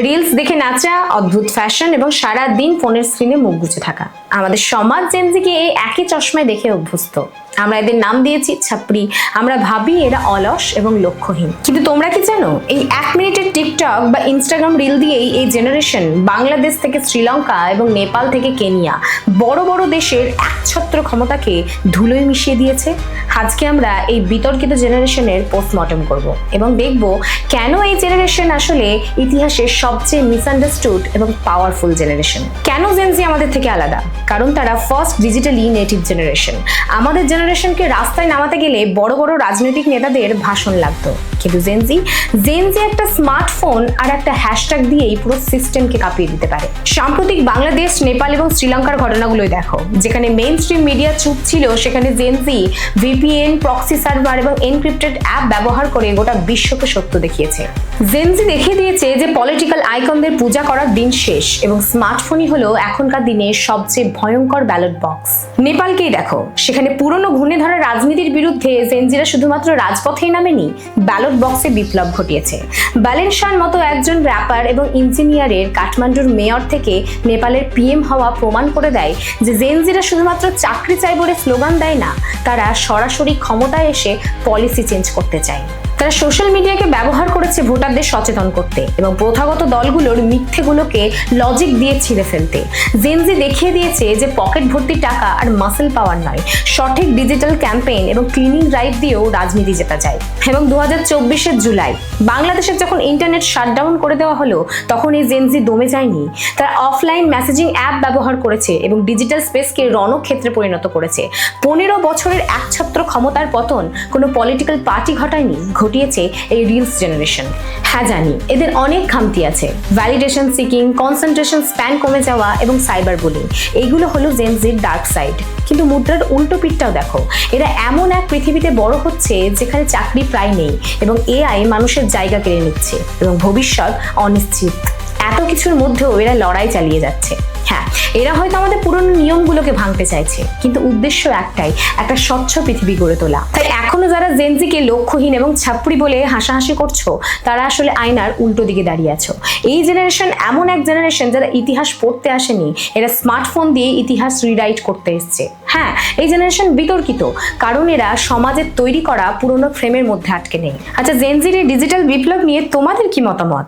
Reels দেখে নাচা, অদ্ভুত ফ্যাশন এবং সারা দিন ফোনের স্ক্রিনে মুখ গুজে থাকা। আমাদের সমাজ জেনজিকে এই একই চশমায় দেখে অভ্যস্ত। আমরা এদের নাম দিয়েছি ছাপড়ি। আমরা ভাবি এরা অলস এবং লক্ষ্যহীন। কিন্তু তোমরা কি জানো, এই 1 মিনিটের টিকটক বা ইনস্টাগ্রাম রিল দিয়েই এই জেনারেশন বাংলাদেশ থেকে শ্রীলঙ্কা এবং নেপাল থেকে কেনিয়া বড় বড় দেশের একছত্র ক্ষমতাকে ধুলোয় মিশিয়ে দিয়েছে। আজকে আমরা এই বিতর্কিত জেনারেশনের পোস্টমর্টম করব এবং দেখব কেন এই জেনারেশন আসলে ইতিহাসের সবচেয়ে মিসআন্ডারস্টুড এবং পাওয়ারফুল জেনারেশন। কেন জেনজি আমাদের থেকে আলাদা? কারণ তারা ফার্স্ট ডিজিটালি নেটিভ জেনারেশন। আমাদের জেনারেশনকে রাস্তায় নামাতে গেলে বড় বড় রাজনৈতিক নেতাদের ভাষণ লাগতো, কিন্তু জেনজি একটা স্মার্টফোন আর একটা হ্যাশট্যাগ দিয়েই পুরো সিস্টেমকে কাঁপিয়ে দিতে পারে। সাম্প্রতিক বাংলাদেশ, নেপাল এবং শ্রীলঙ্কার ঘটনাগুলোই দেখো। যেখানে মেইন স্ট্রিম মিডিয়া চুপ ছিল, সেখানে জেনজি ভিপিএন, প্রক্সি সার্ভার এবং এনক্রিপ্টেড অ্যাপ ব্যবহার করে গোটা বিশ্বকে সত্য দেখিয়েছে। জেনজি দেখিয়ে দিয়েছে যে পলিটিক্যাল আইকনদের পূজা করার দিন শেষ এবং স্মার্টফোনই হলো এখনকার দিনে সবচেয়ে ভয়ঙ্কর ব্যালট বক্স। নেপালকেই দেখো, সেখানে পুরনো ঘুণে ধরা রাজনীতির বিরুদ্ধে জেনজিরা শুধুমাত্র রাজপথেই নামেনি, ব্যালট বক্সে বিপ্লব ঘটিয়েছে। বালেনশার মতো একজন র্যাপার এবং ইঞ্জিনিয়ারের কাঠমান্ডুর মেয়র থেকে নেপালের পিএম হওয়া প্রমাণ করে দেয় যে জেনজিরা শুধুমাত্র চাকরি চাই বলে স্লোগান দেয় না, তারা সরাসরি ক্ষমতায় এসে পলিসি চেঞ্জ করতে চায়। তারা সোশ্যাল মিডিয়াকে ব্যবহার করেছে ভোটারদের সচেতন করতে এবং প্রথাগত দলগুলোর মিথ্যেগুলোকে লজিক দিয়ে ছিঁড়ে ফেলতে। জেনজি দেখিয়ে দিয়েছে যে পকেট ভর্তি টাকা আর মাসেল পাওয়ার নয়, সঠিক ডিজিটাল ক্যাম্পেইন এবং ক্লিনিং ড্রাইভ দিয়েও রাজনীতি জেতা যায়। এবং 2024 জুলাই বাংলাদেশের যখন ইন্টারনেট শাটডাউন করে দেওয়া হলো, তখন এই জেনজি দমে যায়নি। তারা অফলাইন মেসেজিং অ্যাপ ব্যবহার করেছে এবং ডিজিটাল স্পেসকে রণক্ষেত্রে পরিণত করেছে। 15 বছরের একছত্র ক্ষমতার পতন কোনো পলিটিক্যাল পার্টি ঘটিয়েছে এই রিলস জেনারেশন। হ্যাঁ জানি, এদের অনেক খামতি আছে। ভ্যালিডেশন সিকিং, কনসেন্ট্রেশন স্প্যান কমে যাওয়া এবং সাইবার বুলিং, এইগুলো হলো জেনজির ডার্ক সাইড। কিন্তু মুদ্রার উল্টো পিঠটাও দেখো, এরা এমন এক পৃথিবীতে বড় হচ্ছে যেখানে চাকরি প্রায় নেই এবং এআই মানুষের জায়গা কেড়ে নিচ্ছে এবং ভবিষ্যৎ অনিশ্চিত। এত কিছুর মধ্যেও এরা লড়াই চালিয়ে যাচ্ছে। হ্যাঁ, এরা হয়তো আমাদের পুরনো নিয়মগুলোকে ভাঙতে চাইছে, কিন্তু উদ্দেশ্য একটাই, একটা স্বচ্ছ পৃথিবী গড়ে তোলা। তাই এখনো যারা জেনজিকে লক্ষ্যহীন এবং ছাপড়ি বলে হাসাহাসি করছো, তারা আসলে আয়নার উল্টো দিকে দাঁড়িয়ে আছো। এই জেনারেশন এমন এক জেনারেশন যারা ইতিহাস পড়তে আসেনি, এরা স্মার্টফোন দিয়ে ইতিহাস রিরাইট করতে এসছে। হ্যাঁ, এই জেনারেশন বিতর্কিত কারণ এরা সমাজের তৈরি করা পুরনো ফ্রেমের মধ্যে আটকে নেই। আচ্ছা, জেনজির এই ডিজিটাল বিপ্লব নিয়ে তোমাদের কি মতামত?